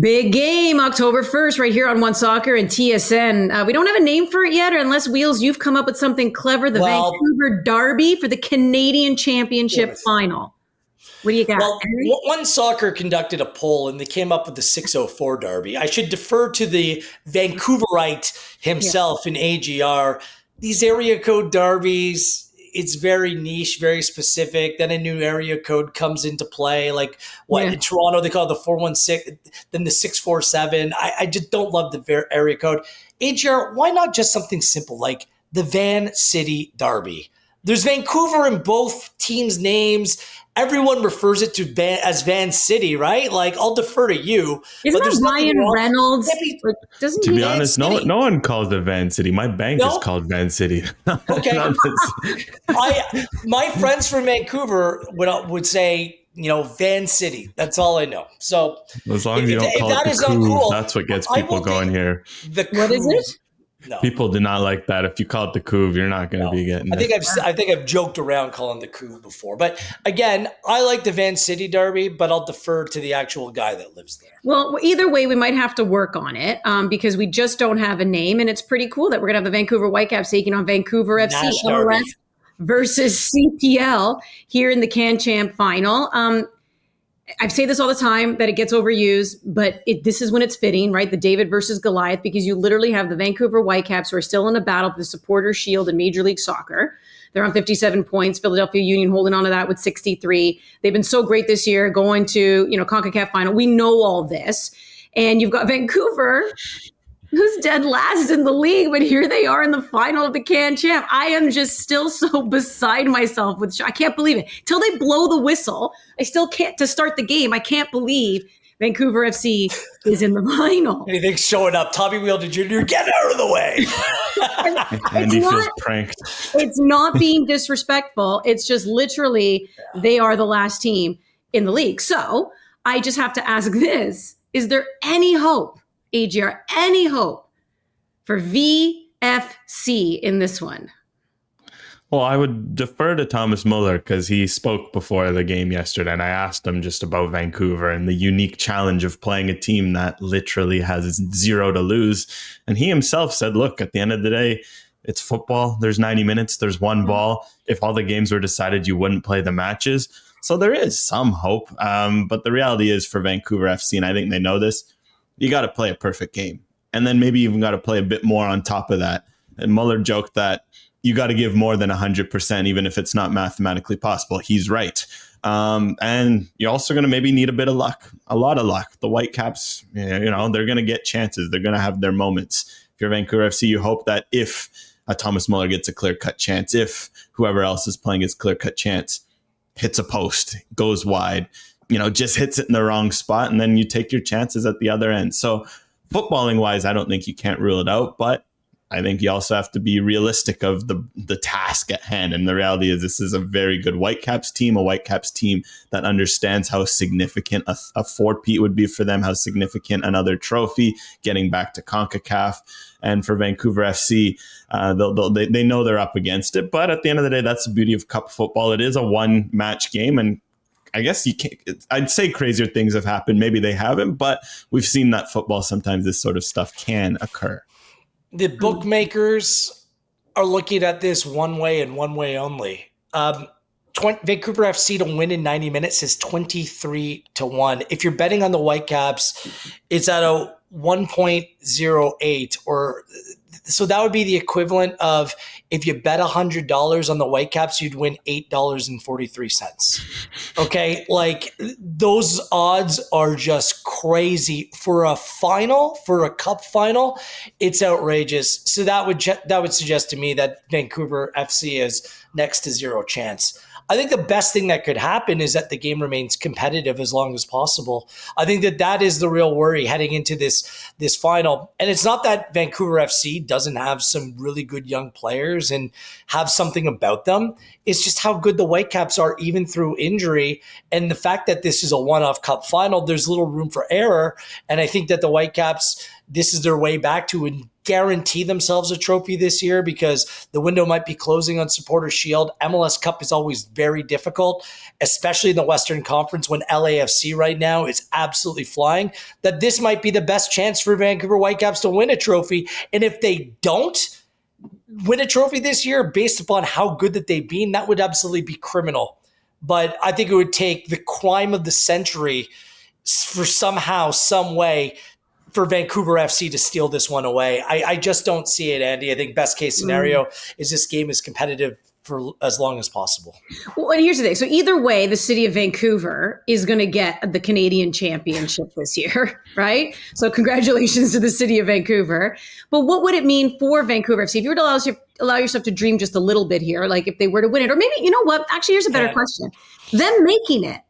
Big game, October 1st, right here on OneSoccer and TSN. We don't have a name for it yet, or unless, Wheels, you've come up with something clever, the Vancouver Derby for the Canadian Championship final. What do you got? Well, OneSoccer conducted a poll, and they came up with the 604 Derby. I should defer to the Vancouverite himself in AGR. These area code derbies, it's very niche, very specific. Then a new area code comes into play. Like in Toronto, they call it the 416, then the 647. I just don't love the area code. AGR, why not just something simple like the Van City Derby? There's Vancouver in both teams' names. Everyone refers it to as Van City, right? Like, I'll defer to you. Isn't that Ryan Reynolds? To be honest, no one calls it Van City. My bank is called Van City. Okay. My friends from Vancouver would say, Van City. That's all I know. So as long as you don't call it the Couve, that's what gets people going here. What is it? No. People do not like that. If you call it the Couve, you're not going to be getting it. I think I've joked around calling the Couve before. But again, I like the Van City Derby, but I'll defer to the actual guy that lives there. Well, either way, we might have to work on it because we just don't have a name. And it's pretty cool that we're going to have the Vancouver Whitecaps taking on Vancouver FC MLS versus CPL here in the CanChamp final. I say this all the time that it gets overused, but this is when it's fitting, right? The David versus Goliath, because you literally have the Vancouver Whitecaps who are still in a battle for the Supporters' Shield in Major League Soccer. They're on 57 points. Philadelphia Union holding on to that with 63. They've been so great this year, going to CONCACAF final. We know all this. And you've got Vancouver, who's dead last in the league, but here they are in the final of the CanChamp. I am just still so beside myself with I can't believe it. Till they blow the whistle, I still can't, to start the game, I can't believe Vancouver FC is in the final. Anything showing up, Tommy Wheeldon Jr., get out of the way. Andy feels pranked. It's not being disrespectful. It's just literally they are the last team in the league. So I just have to ask this. Is there any hope, AGR, any hope for VFC in this one? Well, I would defer to Thomas Muller because he spoke before the game yesterday, and I asked him just about Vancouver and the unique challenge of playing a team that literally has 0 to lose. And he himself said, look, at the end of the day, it's football. There's 90 minutes. There's one ball. If all the games were decided, you wouldn't play the matches. So there is some hope. But the reality is for Vancouver FC, and I think they know this, you got to play a perfect game. And then maybe even got to play a bit more on top of that. And Muller joked that you got to give more than 100%, even if it's not mathematically possible. He's right. And you're also going to maybe need a bit of luck, a lot of luck. The Whitecaps, they're going to get chances. They're going to have their moments. If you're Vancouver FC, you hope that if Thomas Muller gets a clear-cut chance, if whoever else is playing his clear-cut chance, hits a post, goes wide, just hits it in the wrong spot, and then you take your chances at the other end. So footballing-wise, I don't think you can't rule it out, but I think you also have to be realistic of the task at hand. And the reality is this is a very good Whitecaps team, a Whitecaps team that understands how significant a four-peat would be for them, how significant another trophy, getting back to CONCACAF. And for Vancouver FC, they know they're up against it. But at the end of the day, that's the beauty of cup football. It is a one-match game, and I guess you can't. I'd say crazier things have happened. Maybe they haven't, but we've seen that football, sometimes this sort of stuff can occur. The bookmakers are looking at this one way and one way only. Vancouver FC to win in 90 minutes is 23-1. If you're betting on the Whitecaps, it's at a 1.08, or so that would be the equivalent of if you bet $100 on the Whitecaps, you'd win $8.43. Okay, like those odds are just crazy for a final, for a cup final. It's outrageous. So that would suggest to me that Vancouver FC is next to zero chance. I think the best thing that could happen is that the game remains competitive as long as possible. I think that is the real worry heading into this final. And it's not that Vancouver FC doesn't have some really good young players and have something about them. It's just how good the Whitecaps are even through injury. And the fact that this is a one-off cup final, there's little room for error. And I think that the Whitecaps, this is their way back to guarantee themselves a trophy this year because the window might be closing on Supporter Shield. MLS Cup is always very difficult, especially in the Western Conference when LAFC right now is absolutely flying, that this might be the best chance for Vancouver Whitecaps to win a trophy. And if they don't win a trophy this year based upon how good that they've been, that would absolutely be criminal. But I think it would take the crime of the century for somehow, some way, for Vancouver FC to steal this one away. I just don't see it, Andy. I think best case scenario is this game is competitive for as long as possible. Well, and here's the thing. So either way, the city of Vancouver is going to get the Canadian championship this year, right? So congratulations to the city of Vancouver. But what would it mean for Vancouver FC? If you were to allow yourself to dream just a little bit here, like if they were to win it, or maybe, you know what? Actually, here's a better question. Them making it.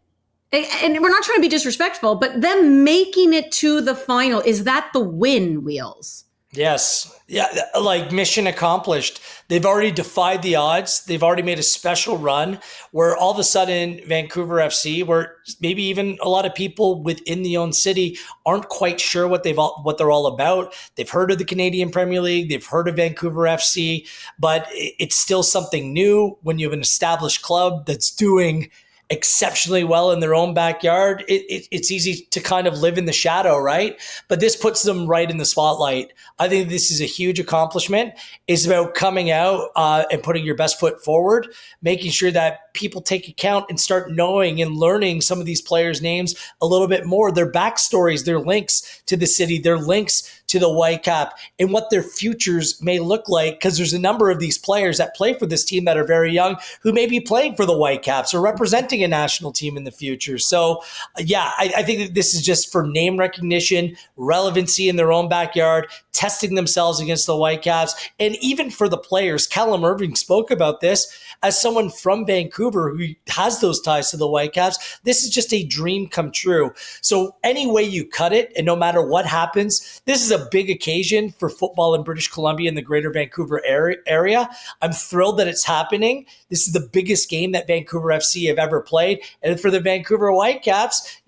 And we're not trying to be disrespectful, but them making it to the final, is that the win, Wheels? Yes. Yeah. Like mission accomplished. They've already defied the odds. They've already made a special run where all of a sudden Vancouver FC, where maybe even a lot of people within the own city aren't quite sure what they're all about. They've heard of the Canadian Premier League. They've heard of Vancouver FC, but it's still something new when you have an established club that's doing exceptionally well in their own backyard. It's easy to kind of live in the shadow, right? But this puts them right in the spotlight. I think this is a huge accomplishment. It's about coming out and putting your best foot forward, making sure that people take account and start knowing and learning some of these players' names a little bit more, their backstories, their links to the city, their links to the Whitecap, and what their futures may look like, because there's a number of these players that play for this team that are very young who may be playing for the Whitecaps or representing a national team in the future. So, yeah, I think that this is just for name recognition, relevancy in their own backyard, testing themselves against the Whitecaps, and even for the players. Callum Irving spoke about this. As someone from Vancouver who has those ties to the Whitecaps, this is just a dream come true. So any way you cut it, and no matter what happens, this is a big occasion for football in British Columbia and the greater Vancouver area. I'm thrilled that it's happening. This is the biggest game that Vancouver FC have ever played. And for the Vancouver Whitecaps,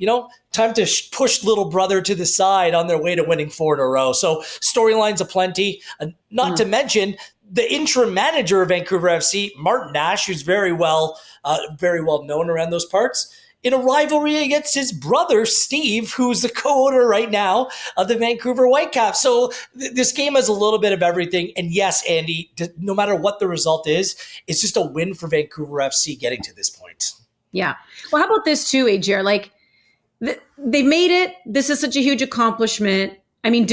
time to push little brother to the side on their way to winning 4 in a row. So storylines aplenty, not to mention the interim manager of Vancouver FC, Martin Nash, who's very well known around those parts, in a rivalry against his brother, Steve, who's the co-owner right now of the Vancouver Whitecaps. So this game has a little bit of everything. And yes, Andy, no matter what the result is, it's just a win for Vancouver FC getting to this point. Yeah. Well, how about this too, AJR? Like, they've made it. This is such a huge accomplishment. I mean,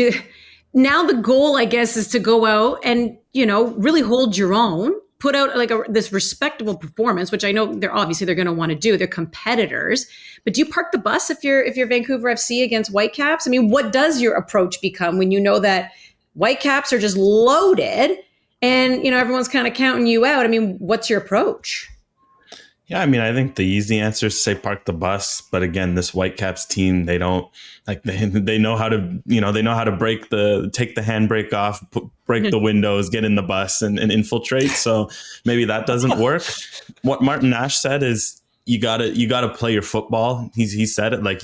now the goal, I guess, is to go out and, really hold your own, put out like this respectable performance, which I know they're going to want to do. They're competitors. But do you park the bus if you're Vancouver FC against Whitecaps? I mean, what does your approach become when you know that Whitecaps are just loaded and, everyone's kind of counting you out? I mean, what's your approach? Yeah, I mean, I think the easy answer is to say park the bus. But again, this Whitecaps team, they don't they know how to, they know how to take the handbrake off, break the windows, get in the bus and infiltrate. So maybe that doesn't work. What Martin Nash said is you gotta play your football. He said it like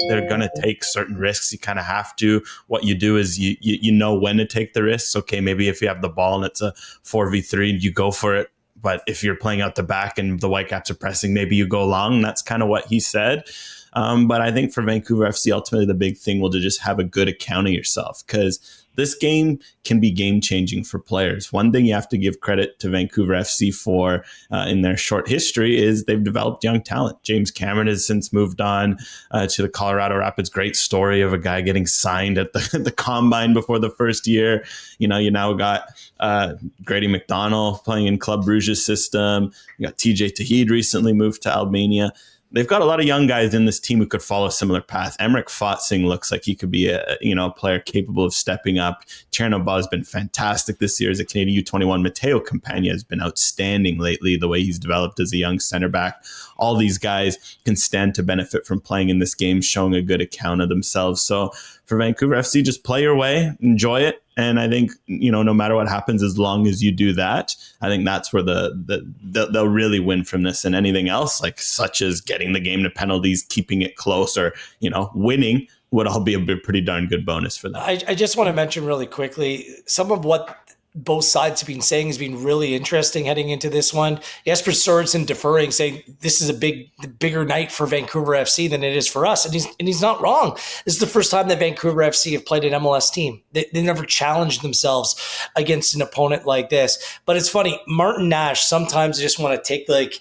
they're gonna take certain risks. You kind of have to. What you do is you know when to take the risks. Okay, maybe if you have the ball and it's a 4v3, you go for it. But if you're playing out the back and the Whitecaps are pressing, maybe you go long. That's kind of what he said. But I think for Vancouver FC, ultimately the big thing will to just have a good account of yourself, because this game can be game-changing for players. One thing you have to give credit to Vancouver FC for in their short history is they've developed young talent. James Cameron has since moved on to the Colorado Rapids. Great story of a guy getting signed at the combine before the first year. You now got Grady McDonald playing in Club Brugge's system. You got TJ Tahid recently moved to Albania. They've got a lot of young guys in this team who could follow a similar path. Emmerich Fotzing looks like he could be a player capable of stepping up. Chernobyl has been fantastic this year as a Canadian U21. Matteo Campagna has been outstanding lately, the way he's developed as a young center back. All these guys can stand to benefit from playing in this game, showing a good account of themselves. So for Vancouver FC, just play your way, enjoy it. And I think, no matter what happens, as long as you do that, I think that's where they'll really win from this. And anything else, like such as getting the game to penalties, keeping it close, or, winning, would all be a pretty darn good bonus for them. I just want to mention really quickly some of what both sides have been saying has been really interesting heading into this one. Jesper Sørensen deferring, saying this is a bigger night for Vancouver FC than it is for us. And he's not wrong. This is the first time that Vancouver FC have played an MLS team. They never challenged themselves against an opponent like this. But it's funny, Martin Nash, sometimes I just want to take like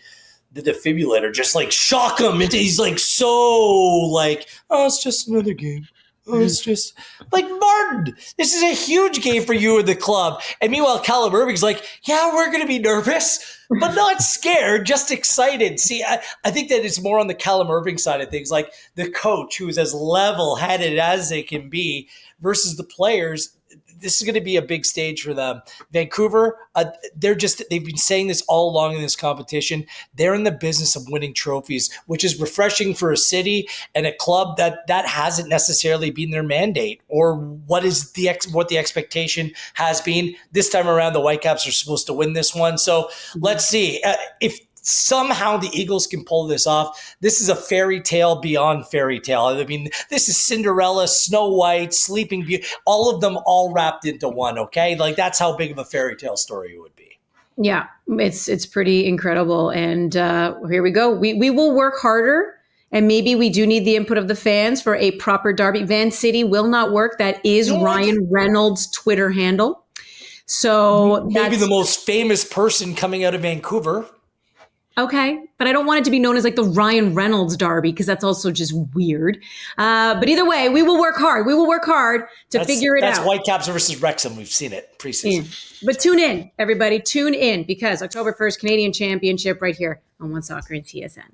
the defibrillator, just like shock him. He's like, oh, it's just another game. Oh, it's just like, Martin, this is a huge game for you and the club. And meanwhile, Callum Irving's like, yeah, we're going to be nervous, but not scared, just excited. See, I think that it's more on the Callum Irving side of things, like the coach who is as level-headed as they can be versus the players. This is going to be a big stage for them. Vancouver, they've been saying this all along in this competition. They're in the business of winning trophies, which is refreshing for a city and a club that hasn't necessarily been their mandate or what the expectation has been. This time around, the Whitecaps are supposed to win this one. So let's see if somehow the Eagles can pull this off. This is a fairy tale beyond fairy tale. I mean, this is Cinderella, Snow White, Sleeping Beauty, all of them all wrapped into one, okay? Like, that's how big of a fairy tale story it would be. Yeah, it's pretty incredible. And here we go. We will work harder. And maybe we do need the input of the fans for a proper derby. Van City will not work. That is Ryan Reynolds' Twitter handle. So maybe the most famous person coming out of Vancouver. Okay, but I don't want it to be known as like the Ryan Reynolds derby because that's also just weird. But either way, we will work hard. We will work hard to figure it out. That's Whitecaps versus Wrexham. We've seen it preseason. But tune in, everybody. Tune in because October 1st, Canadian Championship right here on OneSoccer and TSN.